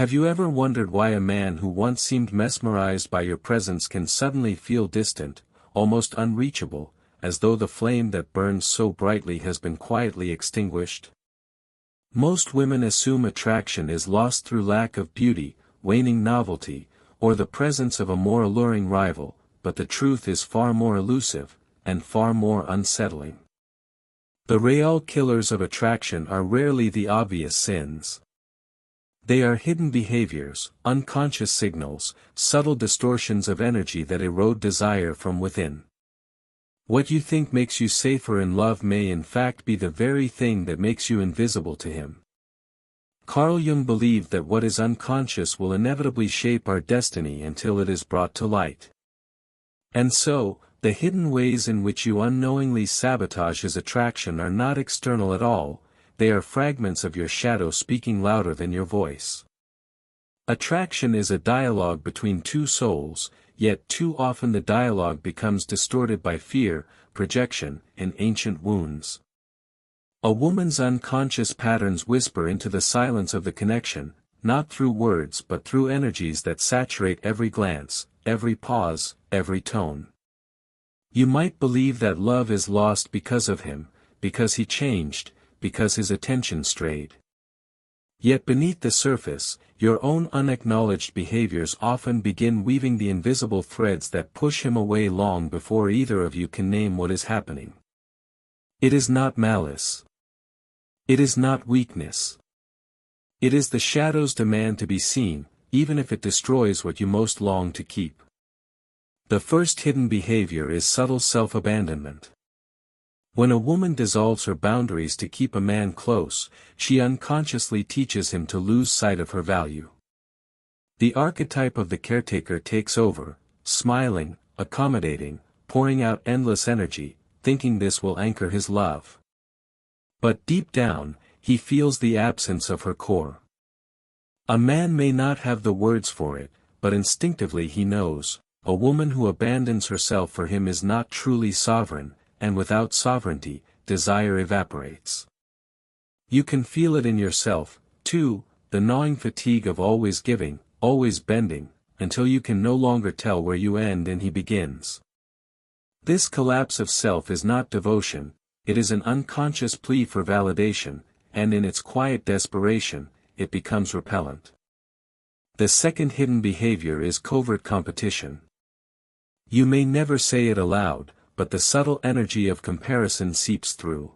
Have you ever wondered why a man who once seemed mesmerized by your presence can suddenly feel distant, almost unreachable, as though the flame that burns so brightly has been quietly extinguished? Most women assume attraction is lost through lack of beauty, waning novelty, or the presence of a more alluring rival, but the truth is far more elusive, and far more unsettling. The real killers of attraction are rarely the obvious sins. They are hidden behaviors, unconscious signals, subtle distortions of energy that erode desire from within. What you think makes you safer in love may in fact be the very thing that makes you invisible to him. Carl Jung believed that what is unconscious will inevitably shape our destiny until it is brought to light. And so, the hidden ways in which you unknowingly sabotage his attraction are not external at all, they are fragments of your shadow speaking louder than your voice. Attraction is a dialogue between two souls, yet too often the dialogue becomes distorted by fear, projection, and ancient wounds. A woman's unconscious patterns whisper into the silence of the connection, not through words but through energies that saturate every glance, every pause, every tone. You might believe that love is lost because of him, because he changed, because his attention strayed. Yet beneath the surface, your own unacknowledged behaviors often begin weaving the invisible threads that push him away long before either of you can name what is happening. It is not malice. It is not weakness. It is the shadow's demand to be seen, even if it destroys what you most long to keep. The first hidden behavior is subtle self-abandonment. When a woman dissolves her boundaries to keep a man close, she unconsciously teaches him to lose sight of her value. The archetype of the caretaker takes over, smiling, accommodating, pouring out endless energy, thinking this will anchor his love. But deep down, he feels the absence of her core. A man may not have the words for it, but instinctively he knows, a woman who abandons herself for him is not truly sovereign, and without sovereignty, desire evaporates. You can feel it in yourself, too, the gnawing fatigue of always giving, always bending, until you can no longer tell where you end and he begins. This collapse of self is not devotion, it is an unconscious plea for validation, and in its quiet desperation, it becomes repellent. The second hidden behavior is covert competition. You may never say it aloud, but the subtle energy of comparison seeps through.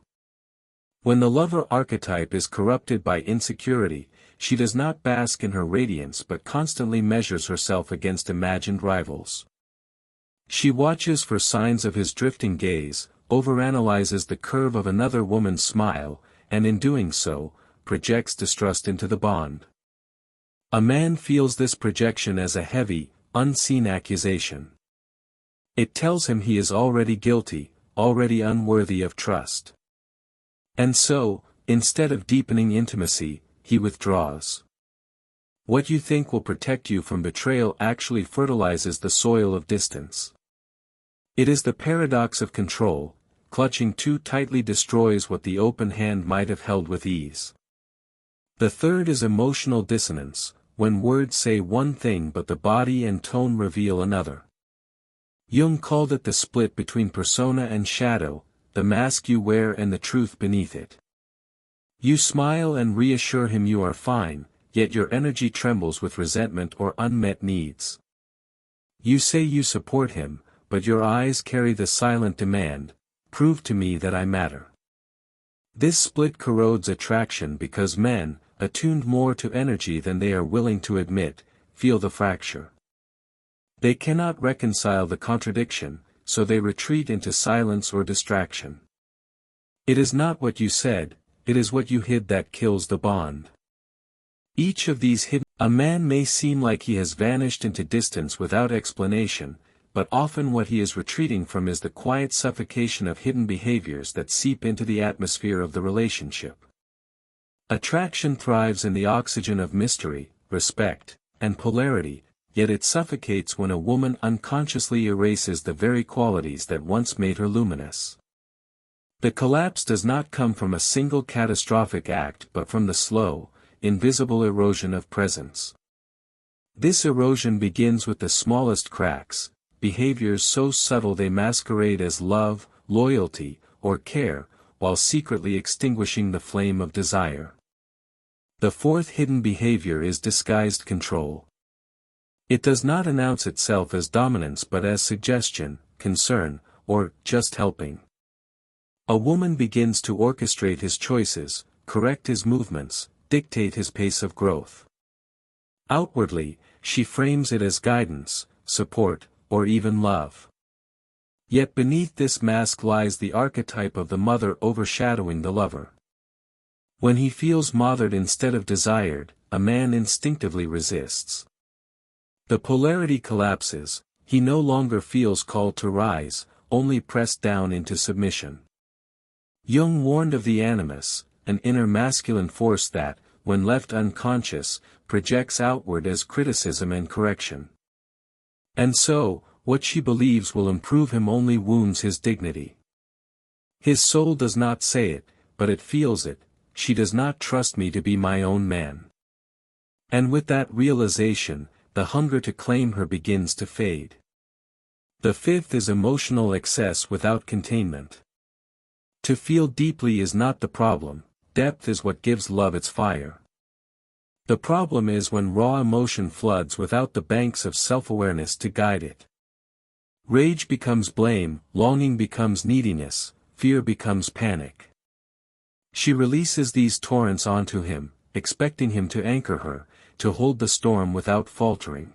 When the lover archetype is corrupted by insecurity, she does not bask in her radiance but constantly measures herself against imagined rivals. She watches for signs of his drifting gaze, overanalyzes the curve of another woman's smile, and in doing so, projects distrust into the bond. A man feels this projection as a heavy, unseen accusation. It tells him he is already guilty, already unworthy of trust. And so, instead of deepening intimacy, he withdraws. What you think will protect you from betrayal actually fertilizes the soil of distance. It is the paradox of control, clutching too tightly destroys what the open hand might have held with ease. The third is emotional dissonance, when words say one thing but the body and tone reveal another. Jung called it the split between persona and shadow, the mask you wear and the truth beneath it. You smile and reassure him you are fine, yet your energy trembles with resentment or unmet needs. You say you support him, but your eyes carry the silent demand, prove to me that I matter. This split corrodes attraction because men, attuned more to energy than they are willing to admit, feel the fracture. They cannot reconcile the contradiction, so they retreat into silence or distraction. It is not what you said, it is what you hid that kills the bond. Each of these hidden, a man may seem like he has vanished into distance without explanation, but often what he is retreating from is the quiet suffocation of hidden behaviors that seep into the atmosphere of the relationship. Attraction thrives in the oxygen of mystery, respect, and polarity, yet it suffocates when a woman unconsciously erases the very qualities that once made her luminous. The collapse does not come from a single catastrophic act but from the slow, invisible erosion of presence. This erosion begins with the smallest cracks, behaviors so subtle they masquerade as love, loyalty, or care, while secretly extinguishing the flame of desire. The fourth hidden behavior is disguised control. It does not announce itself as dominance but as suggestion, concern, or just helping. A woman begins to orchestrate his choices, correct his movements, dictate his pace of growth. Outwardly, she frames it as guidance, support, or even love. Yet beneath this mask lies the archetype of the mother overshadowing the lover. When he feels mothered instead of desired, a man instinctively resists. The polarity collapses, he no longer feels called to rise, only pressed down into submission. Jung warned of the animus, an inner masculine force that, when left unconscious, projects outward as criticism and correction. And so, what she believes will improve him only wounds his dignity. His soul does not say it, but it feels it, she does not trust me to be my own man. And with that realization, the hunger to claim her begins to fade. The fifth is emotional excess without containment. To feel deeply is not the problem, depth is what gives love its fire. The problem is when raw emotion floods without the banks of self-awareness to guide it. Rage becomes blame, longing becomes neediness, fear becomes panic. She releases these torrents onto him, expecting him to anchor her, to hold the storm without faltering.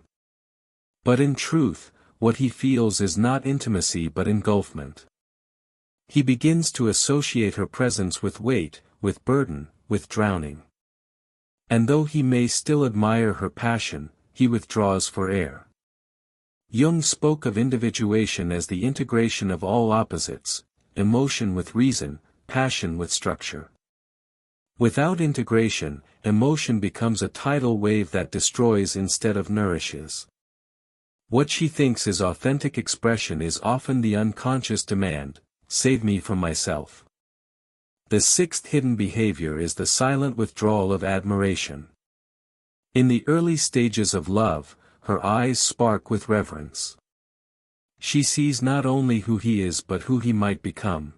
But in truth, what he feels is not intimacy but engulfment. He begins to associate her presence with weight, with burden, with drowning. And though he may still admire her passion, he withdraws for air. Jung spoke of individuation as the integration of all opposites, emotion with reason, passion with structure. Without integration, emotion becomes a tidal wave that destroys instead of nourishes. What she thinks is authentic expression is often the unconscious demand, "Save me from myself." The sixth hidden behavior is the silent withdrawal of admiration. In the early stages of love, her eyes spark with reverence. She sees not only who he is but who he might become.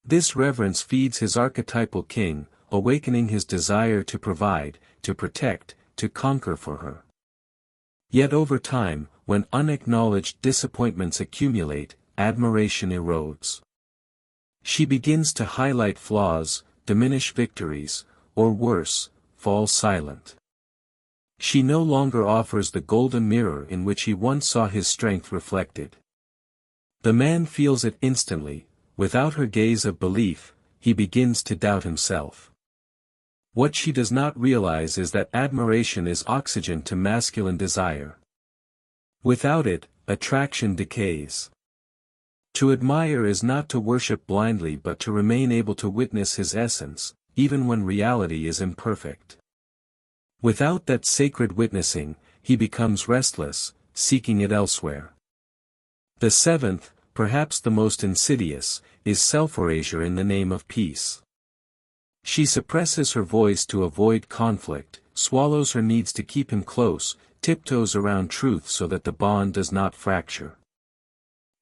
This reverence feeds his archetypal king, awakening his desire to provide, to protect, to conquer for her. Yet over time, when unacknowledged disappointments accumulate, admiration erodes. She begins to highlight flaws, diminish victories, or worse, fall silent. She no longer offers the golden mirror in which he once saw his strength reflected. The man feels it instantly, without her gaze of belief, he begins to doubt himself. What she does not realize is that admiration is oxygen to masculine desire. Without it, attraction decays. To admire is not to worship blindly but to remain able to witness his essence, even when reality is imperfect. Without that sacred witnessing, he becomes restless, seeking it elsewhere. The seventh, perhaps the most insidious, is self-erasure in the name of peace. She suppresses her voice to avoid conflict, swallows her needs to keep him close, tiptoes around truth so that the bond does not fracture.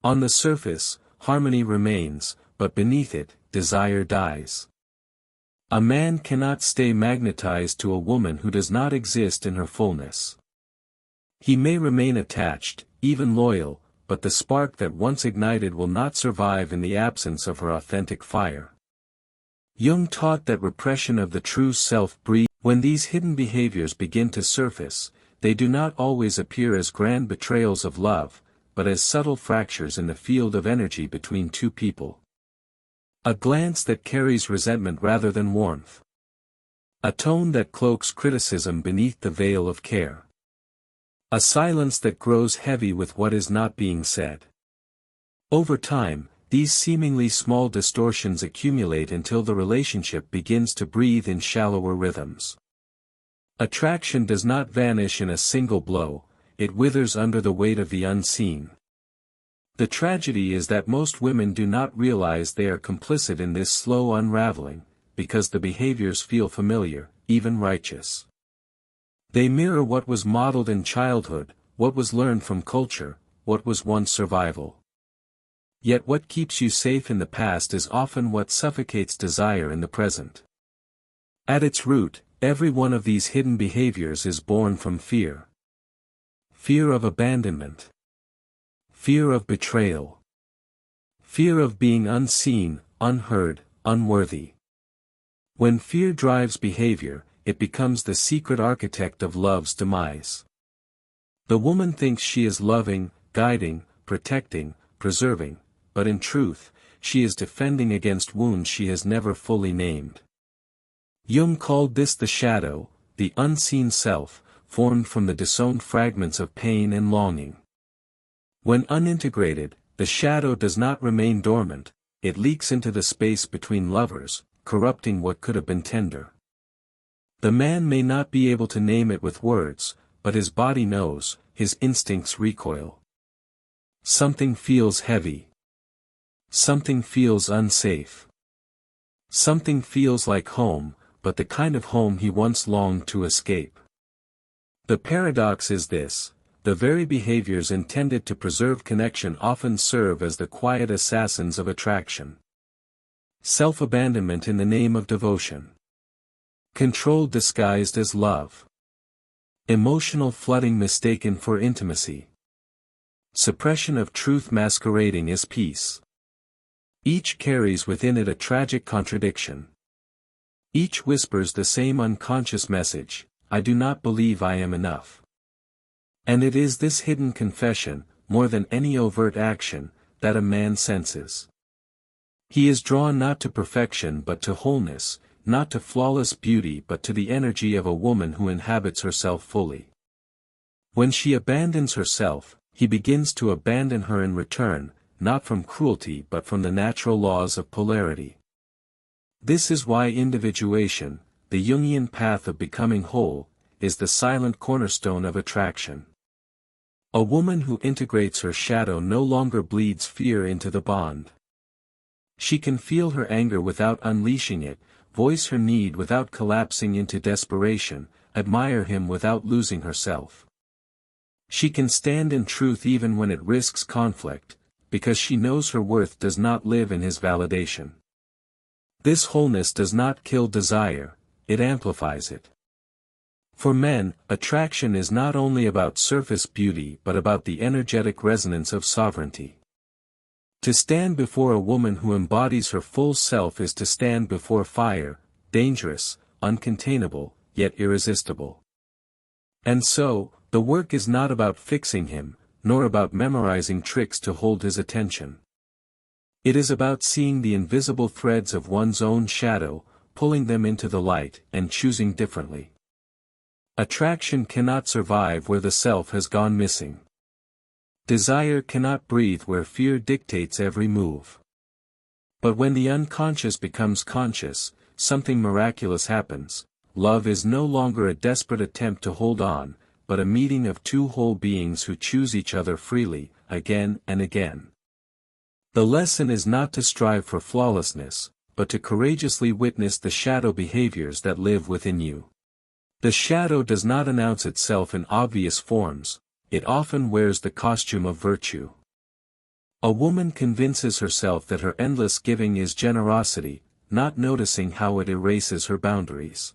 On the surface, harmony remains, but beneath it, desire dies. A man cannot stay magnetized to a woman who does not exist in her fullness. He may remain attached, even loyal, but the spark that once ignited will not survive in the absence of her authentic fire. Jung taught that repression of the true self breeds. When these hidden behaviors begin to surface, they do not always appear as grand betrayals of love, but as subtle fractures in the field of energy between two people. A glance that carries resentment rather than warmth. A tone that cloaks criticism beneath the veil of care. A silence that grows heavy with what is not being said. Over time, these seemingly small distortions accumulate until the relationship begins to breathe in shallower rhythms. Attraction does not vanish in a single blow, it withers under the weight of the unseen. The tragedy is that most women do not realize they are complicit in this slow unraveling, because the behaviors feel familiar, even righteous. They mirror what was modeled in childhood, what was learned from culture, what was once survival. Yet what keeps you safe in the past is often what suffocates desire in the present. At its root, every one of these hidden behaviors is born from fear. Fear of abandonment. Fear of betrayal. Fear of being unseen, unheard, unworthy. When fear drives behavior, it becomes the secret architect of love's demise. The woman thinks she is loving, guiding, protecting, preserving, but in truth, she is defending against wounds she has never fully named. Jung called this the shadow, the unseen self, formed from the disowned fragments of pain and longing. When unintegrated, the shadow does not remain dormant, it leaks into the space between lovers, corrupting what could have been tender. The man may not be able to name it with words, but his body knows, his instincts recoil. Something feels heavy. Something feels unsafe. Something feels like home, but the kind of home he once longed to escape. The paradox is this: the very behaviors intended to preserve connection often serve as the quiet assassins of attraction. Self-abandonment in the name of devotion. Control disguised as love. Emotional flooding mistaken for intimacy. Suppression of truth masquerading as peace. Each carries within it a tragic contradiction. Each whispers the same unconscious message: I do not believe I am enough. And it is this hidden confession, more than any overt action, that a man senses. He is drawn not to perfection but to wholeness, not to flawless beauty but to the energy of a woman who inhabits herself fully. When she abandons herself, he begins to abandon her in return, not from cruelty but from the natural laws of polarity. This is why individuation, the Jungian path of becoming whole, is the silent cornerstone of attraction. A woman who integrates her shadow no longer bleeds fear into the bond. She can feel her anger without unleashing it, voice her need without collapsing into desperation, admire him without losing herself. She can stand in truth even when it risks conflict, because she knows her worth does not live in his validation. This wholeness does not kill desire, it amplifies it. For men, attraction is not only about surface beauty but about the energetic resonance of sovereignty. To stand before a woman who embodies her full self is to stand before fire, dangerous, uncontainable, yet irresistible. And so, the work is not about fixing him, nor about memorizing tricks to hold his attention. It is about seeing the invisible threads of one's own shadow, pulling them into the light, and choosing differently. Attraction cannot survive where the self has gone missing. Desire cannot breathe where fear dictates every move. But when the unconscious becomes conscious, something miraculous happens. Love is no longer a desperate attempt to hold on, but a meeting of two whole beings who choose each other freely, again and again. The lesson is not to strive for flawlessness, but to courageously witness the shadow behaviors that live within you. The shadow does not announce itself in obvious forms, it often wears the costume of virtue. A woman convinces herself that her endless giving is generosity, not noticing how it erases her boundaries.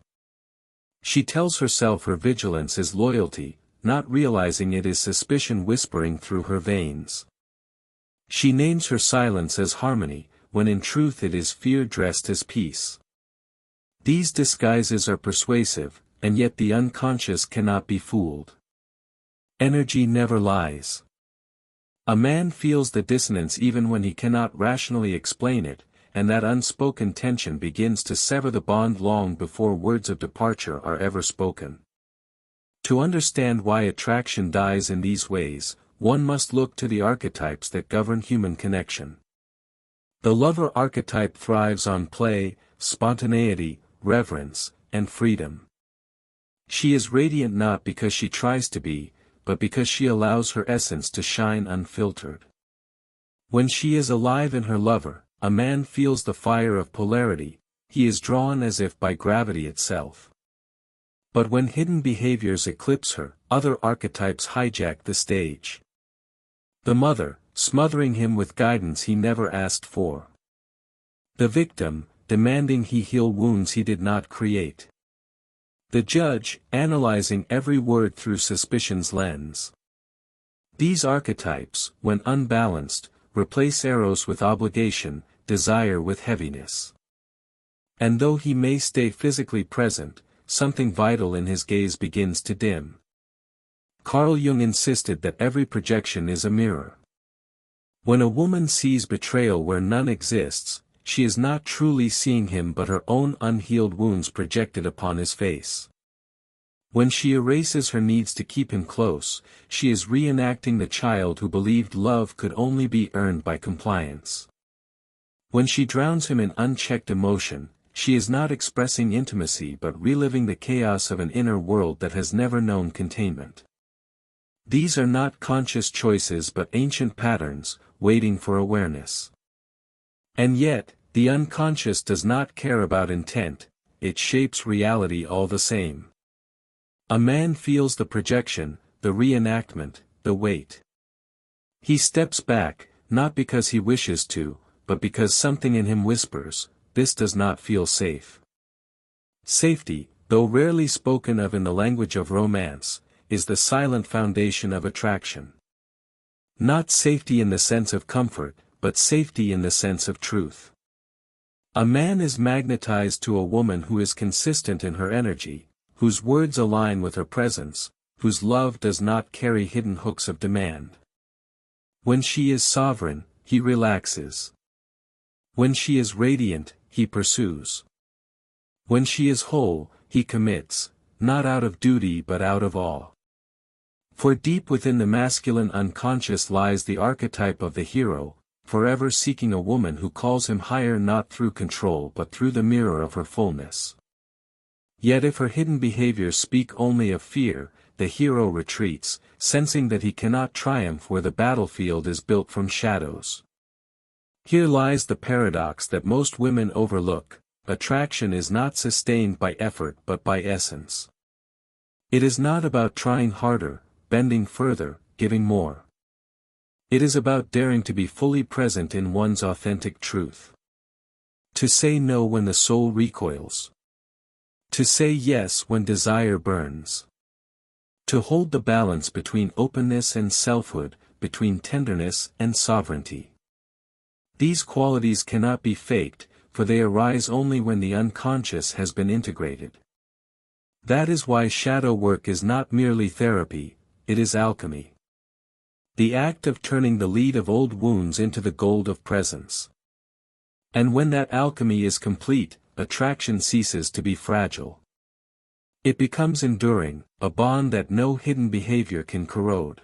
She tells herself her vigilance is loyalty, not realizing it is suspicion whispering through her veins. She names her silence as harmony, when in truth it is fear dressed as peace. These disguises are persuasive, and yet the unconscious cannot be fooled. Energy never lies. A man feels the dissonance even when he cannot rationally explain it, and that unspoken tension begins to sever the bond long before words of departure are ever spoken. To understand why attraction dies in these ways, one must look to the archetypes that govern human connection. The lover archetype thrives on play, spontaneity, reverence, and freedom. She is radiant not because she tries to be, but because she allows her essence to shine unfiltered. When she is alive in her lover, a man feels the fire of polarity, he is drawn as if by gravity itself. But when hidden behaviors eclipse her, other archetypes hijack the stage. The mother, smothering him with guidance he never asked for. The victim, demanding he heal wounds he did not create. The judge, analyzing every word through suspicion's lens. These archetypes, when unbalanced, replace eros with obligation, desire with heaviness. And though he may stay physically present, something vital in his gaze begins to dim. Carl Jung insisted that every projection is a mirror. When a woman sees betrayal where none exists, she is not truly seeing him but her own unhealed wounds projected upon his face. When she erases her needs to keep him close, she is reenacting the child who believed love could only be earned by compliance. When she drowns him in unchecked emotion, she is not expressing intimacy but reliving the chaos of an inner world that has never known containment. These are not conscious choices but ancient patterns, waiting for awareness. And yet, the unconscious does not care about intent, it shapes reality all the same. A man feels the projection, the reenactment, the weight. He steps back, not because he wishes to, but because something in him whispers, this does not feel safe. Safety, though rarely spoken of in the language of romance, is the silent foundation of attraction. Not safety in the sense of comfort, but safety in the sense of truth. A man is magnetized to a woman who is consistent in her energy, whose words align with her presence, whose love does not carry hidden hooks of demand. When she is sovereign, he relaxes. When she is radiant, he pursues. When she is whole, he commits, not out of duty but out of awe. For deep within the masculine unconscious lies the archetype of the hero, forever seeking a woman who calls him higher not through control but through the mirror of her fullness. Yet if her hidden behaviors speak only of fear, the hero retreats, sensing that he cannot triumph where the battlefield is built from shadows. Here lies the paradox that most women overlook: attraction is not sustained by effort but by essence. It is not about trying harder, bending further, giving more. It is about daring to be fully present in one's authentic truth. To say no when the soul recoils. To say yes when desire burns. To hold the balance between openness and selfhood, between tenderness and sovereignty. These qualities cannot be faked, for they arise only when the unconscious has been integrated. That is why shadow work is not merely therapy, it is alchemy. The act of turning the lead of old wounds into the gold of presence. And when that alchemy is complete, attraction ceases to be fragile. It becomes enduring, a bond that no hidden behavior can corrode.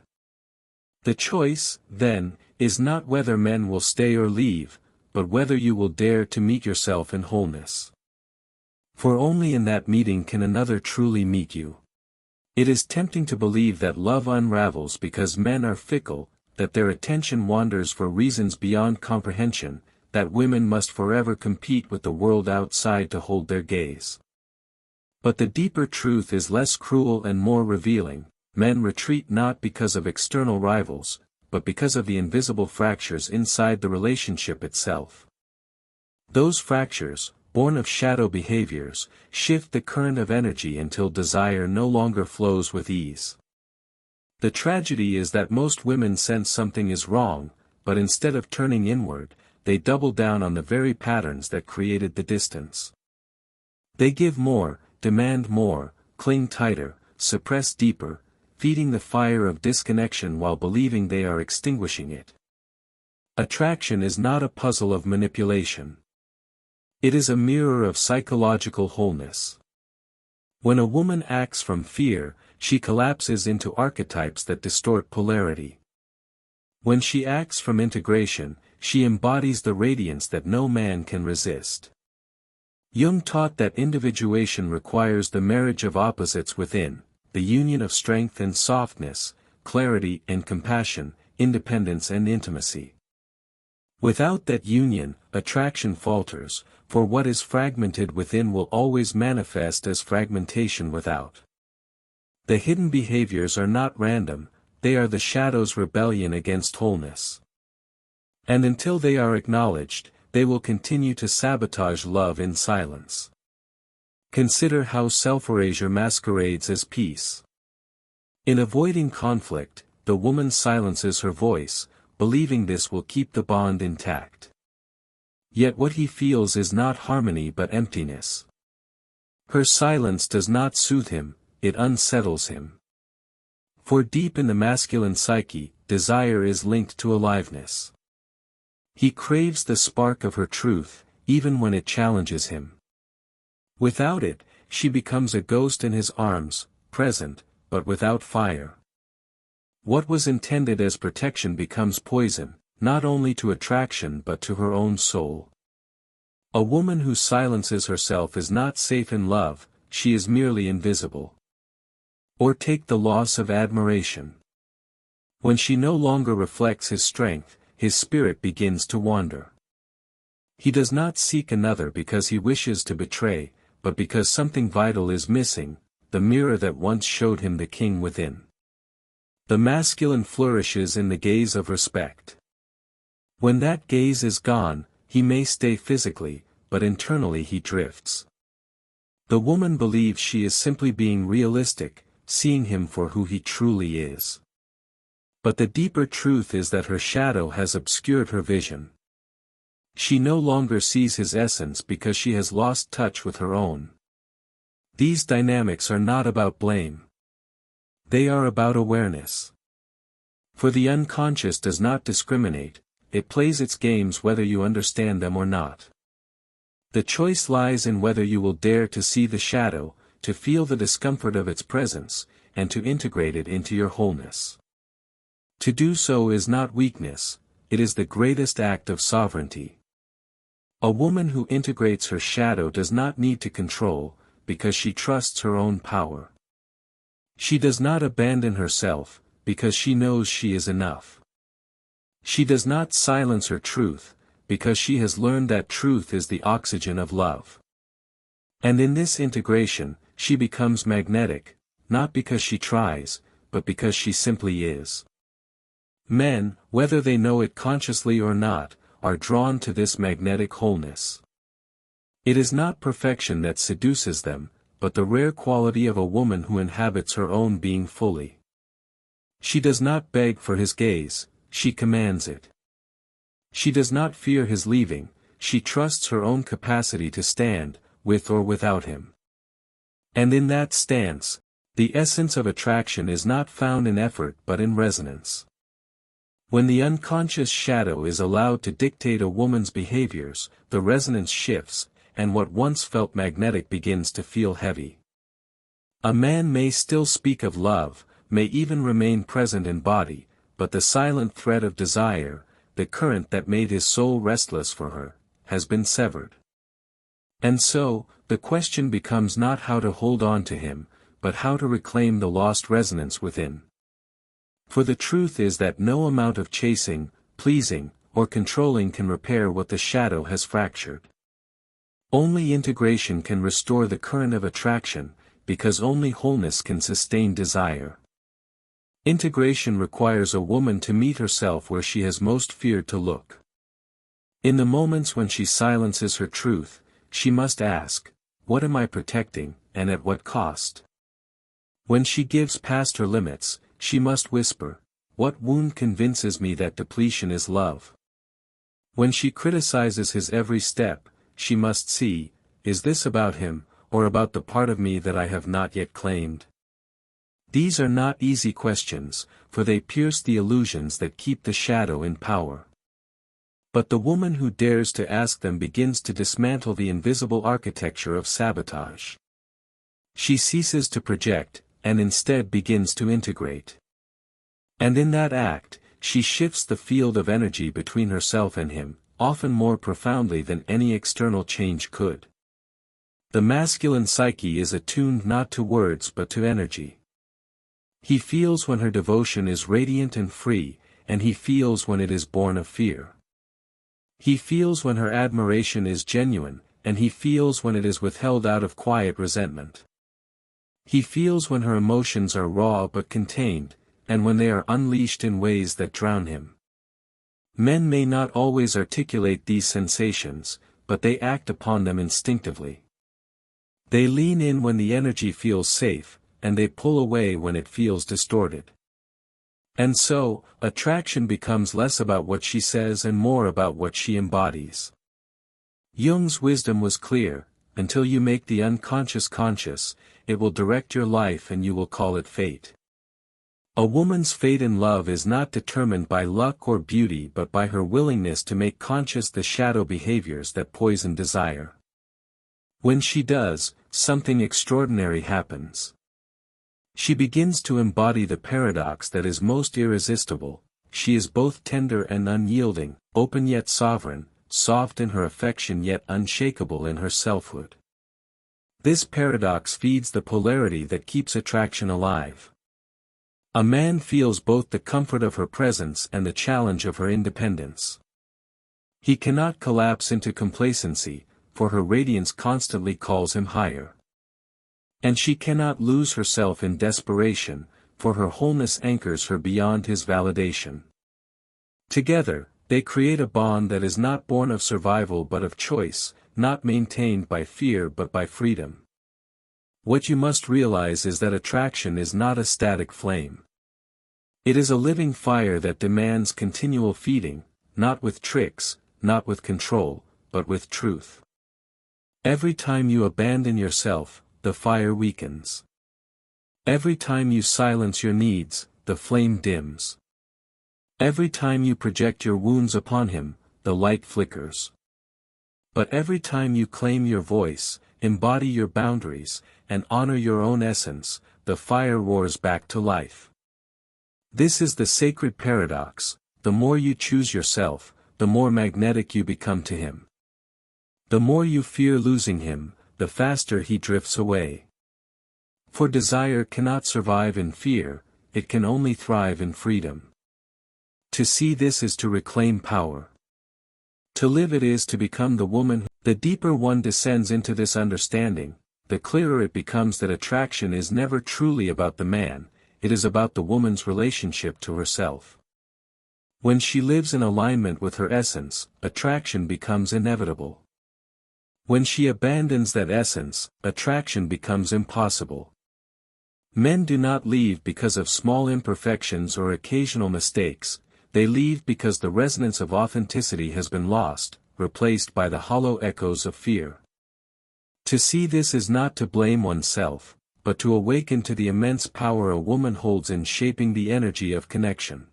The choice, then, is not whether men will stay or leave, but whether you will dare to meet yourself in wholeness. For only in that meeting can another truly meet you. It is tempting to believe that love unravels because men are fickle, that their attention wanders for reasons beyond comprehension, that women must forever compete with the world outside to hold their gaze. But the deeper truth is less cruel and more revealing: men retreat not because of external rivals, but because of the invisible fractures inside the relationship itself. Those fractures, born of shadow behaviors, shift the current of energy until desire no longer flows with ease. The tragedy is that most women sense something is wrong, but instead of turning inward, they double down on the very patterns that created the distance. They give more, demand more, cling tighter, suppress deeper, feeding the fire of disconnection while believing they are extinguishing it. Attraction is not a puzzle of manipulation. It is a mirror of psychological wholeness. When a woman acts from fear, she collapses into archetypes that distort polarity. When she acts from integration, she embodies the radiance that no man can resist. Jung taught that individuation requires the marriage of opposites within, the union of strength and softness, clarity and compassion, independence and intimacy. Without that union, attraction falters, for what is fragmented within will always manifest as fragmentation without. The hidden behaviors are not random, they are the shadow's rebellion against wholeness. And until they are acknowledged, they will continue to sabotage love in silence. Consider how self-erasure masquerades as peace. In avoiding conflict, the woman silences her voice, believing this will keep the bond intact. Yet what he feels is not harmony but emptiness. Her silence does not soothe him, it unsettles him. For deep in the masculine psyche, desire is linked to aliveness. He craves the spark of her truth, even when it challenges him. Without it, she becomes a ghost in his arms, present, but without fire. What was intended as protection becomes poison, not only to attraction but to her own soul. A woman who silences herself is not safe in love, she is merely invisible. Or take the loss of admiration. When she no longer reflects his strength, his spirit begins to wander. He does not seek another because he wishes to betray, but because something vital is missing, the mirror that once showed him the king within. The masculine flourishes in the gaze of respect. When that gaze is gone, he may stay physically, but internally he drifts. The woman believes she is simply being realistic, seeing him for who he truly is. But the deeper truth is that her shadow has obscured her vision. She no longer sees his essence because she has lost touch with her own. These dynamics are not about blame. They are about awareness. For the unconscious does not discriminate, it plays its games whether you understand them or not. The choice lies in whether you will dare to see the shadow, to feel the discomfort of its presence, and to integrate it into your wholeness. To do so is not weakness, it is the greatest act of sovereignty. A woman who integrates her shadow does not need to control, because she trusts her own power. She does not abandon herself, because she knows she is enough. She does not silence her truth, because she has learned that truth is the oxygen of love. And in this integration, she becomes magnetic, not because she tries, but because she simply is. Men, whether they know it consciously or not, are drawn to this magnetic wholeness. It is not perfection that seduces them, but the rare quality of a woman who inhabits her own being fully. She does not beg for his gaze, she commands it. She does not fear his leaving, she trusts her own capacity to stand, with or without him. And in that stance, the essence of attraction is not found in effort but in resonance. When the unconscious shadow is allowed to dictate a woman's behaviors, the resonance shifts, and what once felt magnetic begins to feel heavy. A man may still speak of love, may even remain present in body, but the silent thread of desire, the current that made his soul restless for her, has been severed. And so, the question becomes not how to hold on to him, but how to reclaim the lost resonance within. For the truth is that no amount of chasing, pleasing, or controlling can repair what the shadow has fractured. Only integration can restore the current of attraction, because only wholeness can sustain desire. Integration requires a woman to meet herself where she has most feared to look. In the moments when she silences her truth, she must ask, what am I protecting, and at what cost? When she gives past her limits, she must whisper, what wound convinces me that depletion is love? When she criticizes his every step, she must see, is this about him, or about the part of me that I have not yet claimed? These are not easy questions, for they pierce the illusions that keep the shadow in power. But the woman who dares to ask them begins to dismantle the invisible architecture of sabotage. She ceases to project, and instead begins to integrate. And in that act, she shifts the field of energy between herself and him, often more profoundly than any external change could. The masculine psyche is attuned not to words but to energy. He feels when her devotion is radiant and free, and he feels when it is born of fear. He feels when her admiration is genuine, and he feels when it is withheld out of quiet resentment. He feels when her emotions are raw but contained, and when they are unleashed in ways that drown him. Men may not always articulate these sensations, but they act upon them instinctively. They lean in when the energy feels safe, and they pull away when it feels distorted. And so, attraction becomes less about what she says and more about what she embodies. Jung's wisdom was clear: until you make the unconscious conscious, it will direct your life and you will call it fate. A woman's fate in love is not determined by luck or beauty but by her willingness to make conscious the shadow behaviors that poison desire. When she does, something extraordinary happens. She begins to embody the paradox that is most irresistible: she is both tender and unyielding, open yet sovereign, soft in her affection yet unshakable in her selfhood. This paradox feeds the polarity that keeps attraction alive. A man feels both the comfort of her presence and the challenge of her independence. He cannot collapse into complacency, for her radiance constantly calls him higher. And she cannot lose herself in desperation, for her wholeness anchors her beyond his validation. Together, they create a bond that is not born of survival but of choice, not maintained by fear but by freedom. What you must realize is that attraction is not a static flame. It is a living fire that demands continual feeding, not with tricks, not with control, but with truth. Every time you abandon yourself, the fire weakens. Every time you silence your needs, the flame dims. Every time you project your wounds upon him, the light flickers. But every time you claim your voice, embody your boundaries, and honor your own essence, the fire roars back to life. This is the sacred paradox: the more you choose yourself, the more magnetic you become to him. The more you fear losing him, the faster he drifts away. For desire cannot survive in fear, it can only thrive in freedom. To see this is to reclaim power. To live it is to become the woman. The deeper one descends into this understanding, the clearer it becomes that attraction is never truly about the man, it is about the woman's relationship to herself. When she lives in alignment with her essence, attraction becomes inevitable. When she abandons that essence, attraction becomes impossible. Men do not leave because of small imperfections or occasional mistakes, they leave because the resonance of authenticity has been lost, replaced by the hollow echoes of fear. To see this is not to blame oneself, but to awaken to the immense power a woman holds in shaping the energy of connection.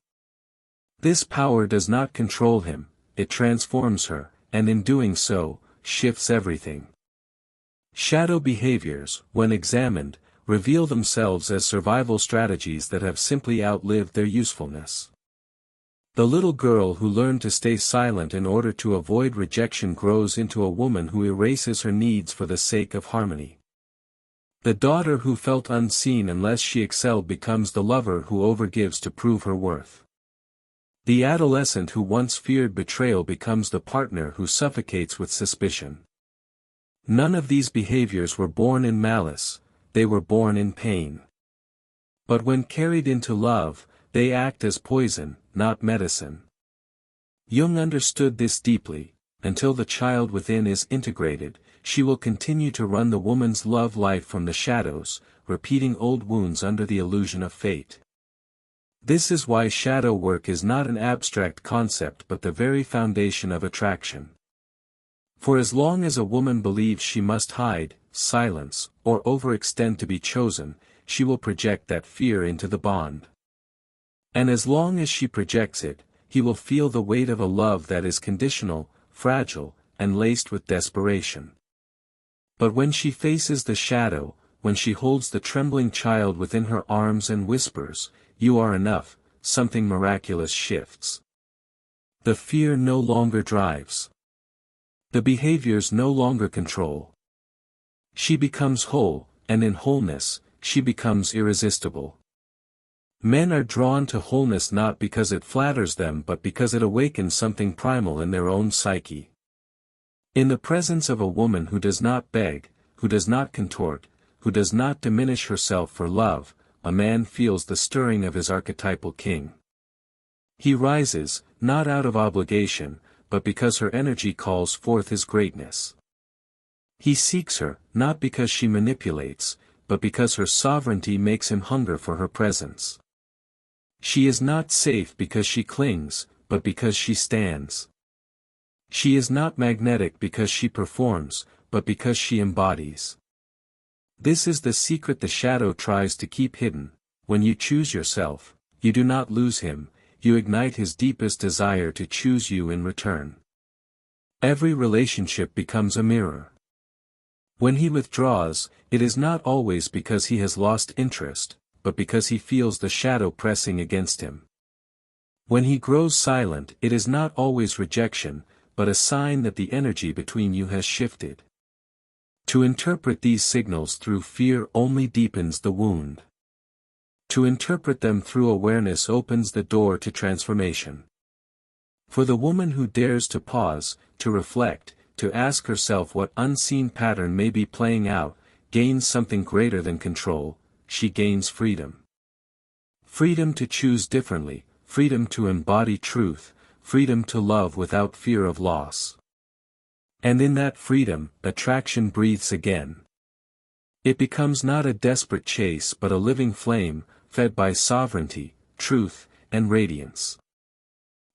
This power does not control him, it transforms her, and in doing so, shifts everything. Shadow behaviors, when examined, reveal themselves as survival strategies that have simply outlived their usefulness. The little girl who learned to stay silent in order to avoid rejection grows into a woman who erases her needs for the sake of harmony. The daughter who felt unseen unless she excelled becomes the lover who overgives to prove her worth. The adolescent who once feared betrayal becomes the partner who suffocates with suspicion. None of these behaviors were born in malice, they were born in pain. But when carried into love, they act as poison, not medicine. Jung understood this deeply: until the child within is integrated, she will continue to run the woman's love life from the shadows, repeating old wounds under the illusion of fate. This is why shadow work is not an abstract concept but the very foundation of attraction. For as long as a woman believes she must hide, silence, or overextend to be chosen, she will project that fear into the bond. And as long as she projects it, he will feel the weight of a love that is conditional, fragile, and laced with desperation. But when she faces the shadow, when she holds the trembling child within her arms and whispers, "You are enough," something miraculous shifts. The fear no longer drives. The behaviors no longer control. She becomes whole, and in wholeness, she becomes irresistible. Men are drawn to wholeness not because it flatters them but because it awakens something primal in their own psyche. In the presence of a woman who does not beg, who does not contort, who does not diminish herself for love, a man feels the stirring of his archetypal king. He rises, not out of obligation, but because her energy calls forth his greatness. He seeks her, not because she manipulates, but because her sovereignty makes him hunger for her presence. She is not safe because she clings, but because she stands. She is not magnetic because she performs, but because she embodies. This is the secret the shadow tries to keep hidden. When you choose yourself, you do not lose him, you ignite his deepest desire to choose you in return. Every relationship becomes a mirror. When he withdraws, it is not always because he has lost interest, but because he feels the shadow pressing against him. When he grows silent, it is not always rejection, but a sign that the energy between you has shifted. To interpret these signals through fear only deepens the wound. To interpret them through awareness opens the door to transformation. For the woman who dares to pause, to reflect, to ask herself what unseen pattern may be playing out, gains something greater than control, she gains freedom. Freedom to choose differently, freedom to embody truth, freedom to love without fear of loss. And in that freedom, attraction breathes again. It becomes not a desperate chase but a living flame, fed by sovereignty, truth, and radiance.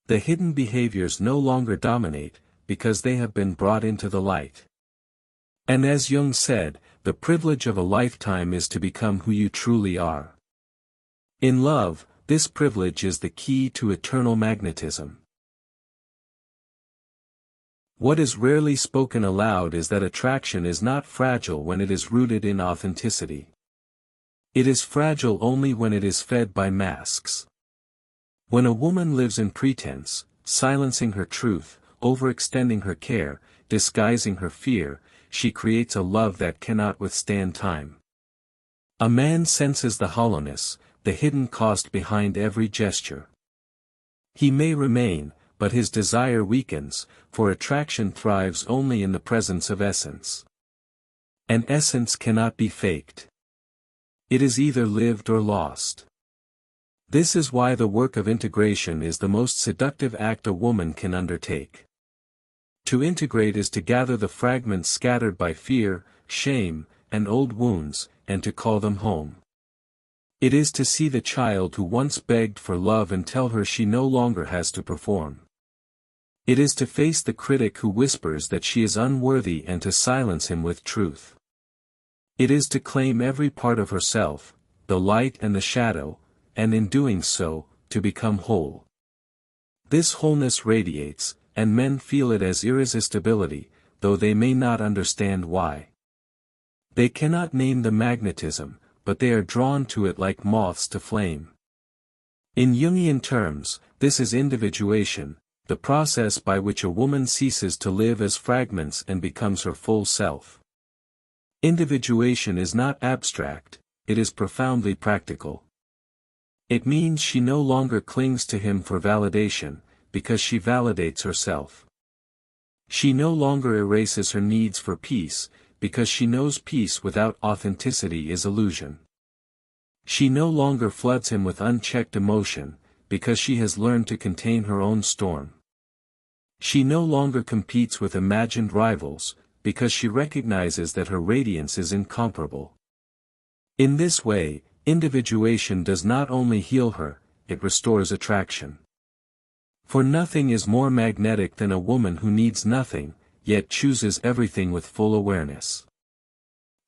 The hidden behaviors no longer dominate, because they have been brought into the light. And as Jung said, the privilege of a lifetime is to become who you truly are. In love, this privilege is the key to eternal magnetism. What is rarely spoken aloud is that attraction is not fragile when it is rooted in authenticity. It is fragile only when it is fed by masks. When a woman lives in pretense, silencing her truth, overextending her care, disguising her fear, she creates a love that cannot withstand time. A man senses the hollowness, the hidden cost behind every gesture. He may remain, but his desire weakens, for attraction thrives only in the presence of essence. And essence cannot be faked. It is either lived or lost. This is why the work of integration is the most seductive act a woman can undertake. To integrate is to gather the fragments scattered by fear, shame, and old wounds, and to call them home. It is to see the child who once begged for love and tell her she no longer has to perform. It is to face the critic who whispers that she is unworthy and to silence him with truth. It is to claim every part of herself, the light and the shadow, and in doing so, to become whole. This wholeness radiates, and men feel it as irresistibility, though they may not understand why. They cannot name the magnetism, but they are drawn to it like moths to flame. In Jungian terms, this is individuation, the process by which a woman ceases to live as fragments and becomes her full self. Individuation is not abstract, it is profoundly practical. It means she no longer clings to him for validation, because she validates herself. She no longer erases her needs for peace, because she knows peace without authenticity is illusion. She no longer floods him with unchecked emotion, because she has learned to contain her own storm. She no longer competes with imagined rivals, because she recognizes that her radiance is incomparable. In this way, individuation does not only heal her, it restores attraction. For nothing is more magnetic than a woman who needs nothing, yet chooses everything with full awareness.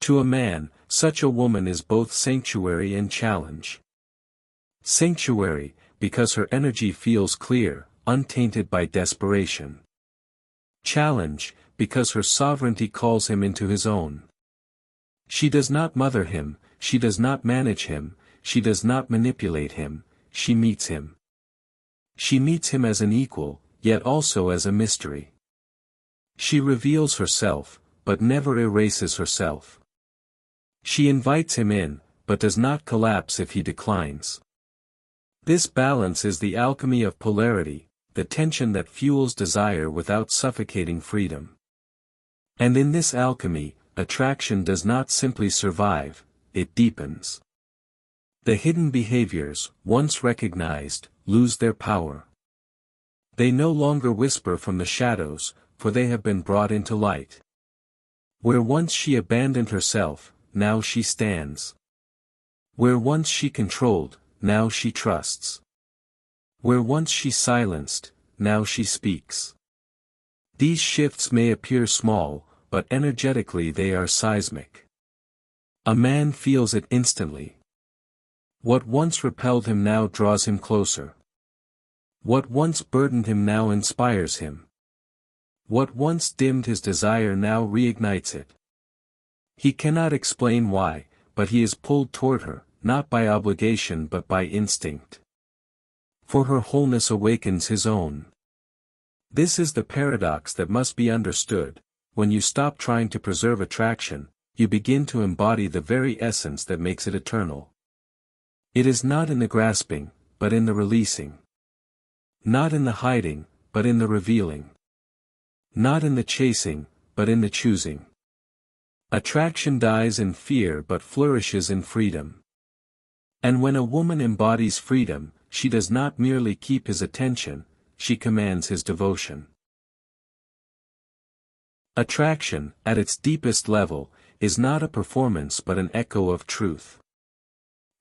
To a man, such a woman is both sanctuary and challenge. Sanctuary, because her energy feels clear, untainted by desperation. Challenge, because her sovereignty calls him into his own. She does not mother him, she does not manage him, she does not manipulate him, she meets him. She meets him as an equal, yet also as a mystery. She reveals herself, but never erases herself. She invites him in, but does not collapse if he declines. This balance is the alchemy of polarity, the tension that fuels desire without suffocating freedom. And in this alchemy, attraction does not simply survive, it deepens. The hidden behaviors, once recognized, lose their power. They no longer whisper from the shadows, for they have been brought into light. Where once she abandoned herself, now she stands. Where once she controlled, now she trusts. Where once she silenced, now she speaks. These shifts may appear small, but energetically they are seismic. A man feels it instantly. What once repelled him now draws him closer. What once burdened him now inspires him. What once dimmed his desire now reignites it. He cannot explain why, but he is pulled toward her, not by obligation but by instinct. For her wholeness awakens his own. This is the paradox that must be understood. When you stop trying to preserve attraction, you begin to embody the very essence that makes it eternal. It is not in the grasping, but in the releasing. Not in the hiding, but in the revealing. Not in the chasing, but in the choosing. Attraction dies in fear but flourishes in freedom. And when a woman embodies freedom, she does not merely keep his attention, she commands his devotion. Attraction, at its deepest level, is not a performance but an echo of truth.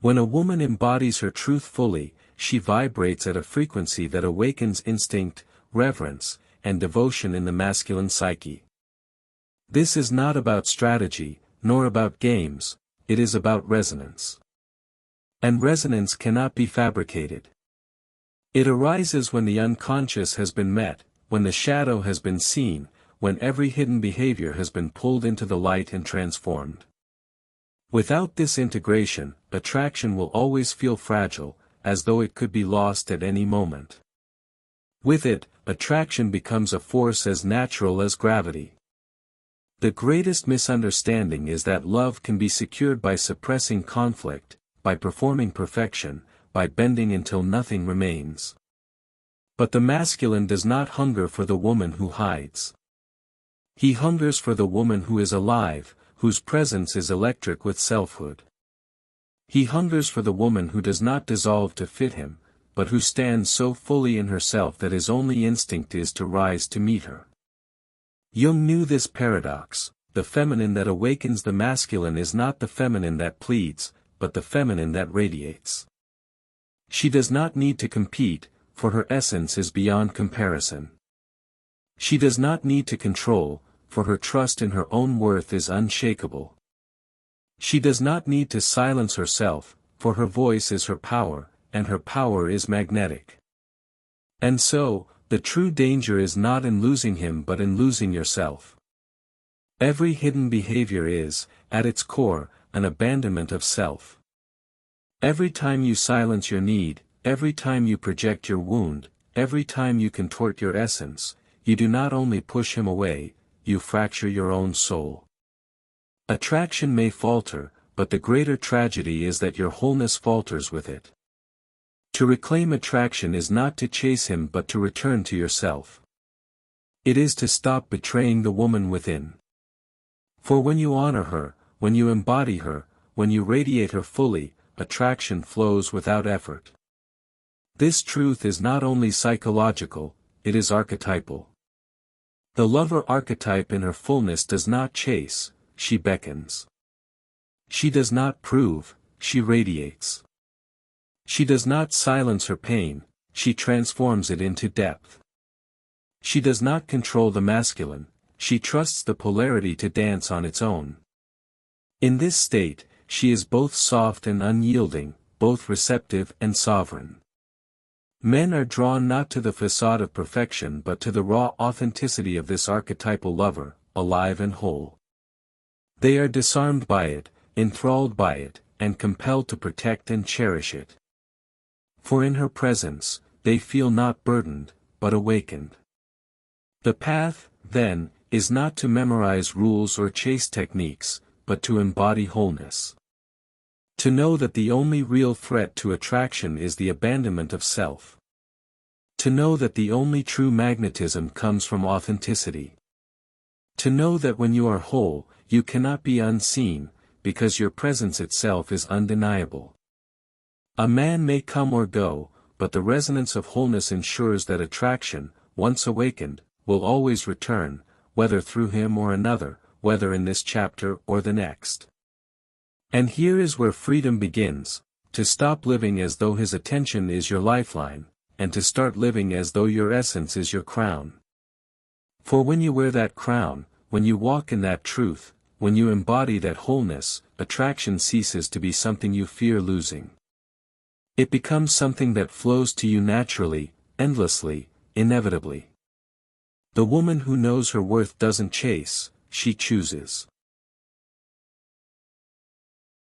When a woman embodies her truth fully, she vibrates at a frequency that awakens instinct, reverence, and devotion in the masculine psyche. This is not about strategy, nor about games, it is about resonance. And resonance cannot be fabricated. It arises when the unconscious has been met, when the shadow has been seen, when every hidden behavior has been pulled into the light and transformed. Without this integration, attraction will always feel fragile, as though it could be lost at any moment. With it, attraction becomes a force as natural as gravity. The greatest misunderstanding is that love can be secured by suppressing conflict, by performing perfection, by bending until nothing remains. But the masculine does not hunger for the woman who hides. He hungers for the woman who is alive, whose presence is electric with selfhood. He hungers for the woman who does not dissolve to fit him, but who stands so fully in herself that his only instinct is to rise to meet her. Jung knew this paradox: the feminine that awakens the masculine is not the feminine that pleads, but the feminine that radiates. She does not need to compete, for her essence is beyond comparison. She does not need to control, for her trust in her own worth is unshakable. She does not need to silence herself, for her voice is her power, and her power is magnetic. And so, the true danger is not in losing him but in losing yourself. Every hidden behavior is, at its core, an abandonment of self. Every time you silence your need, every time you project your wound, every time you contort your essence, you do not only push him away, you fracture your own soul. Attraction may falter, but the greater tragedy is that your wholeness falters with it. To reclaim attraction is not to chase him but to return to yourself. It is to stop betraying the woman within. For when you honor her, when you embody her, when you radiate her fully, attraction flows without effort. This truth is not only psychological, it is archetypal. The lover archetype in her fullness does not chase, she beckons. She does not prove, she radiates. She does not silence her pain, she transforms it into depth. She does not control the masculine, she trusts the polarity to dance on its own. In this state, she is both soft and unyielding, both receptive and sovereign. Men are drawn not to the facade of perfection but to the raw authenticity of this archetypal lover, alive and whole. They are disarmed by it, enthralled by it, and compelled to protect and cherish it. For in her presence, they feel not burdened, but awakened. The path, then, is not to memorize rules or chase techniques, but to embody wholeness. To know that the only real threat to attraction is the abandonment of self. To know that the only true magnetism comes from authenticity. To know that when you are whole, you cannot be unseen, because your presence itself is undeniable. A man may come or go, but the resonance of wholeness ensures that attraction, once awakened, will always return, whether through him or another, whether in this chapter or the next. And here is where freedom begins, to stop living as though his attention is your lifeline, and to start living as though your essence is your crown. For when you wear that crown, when you walk in that truth, when you embody that wholeness, attraction ceases to be something you fear losing. It becomes something that flows to you naturally, endlessly, inevitably. The woman who knows her worth doesn't chase, she chooses.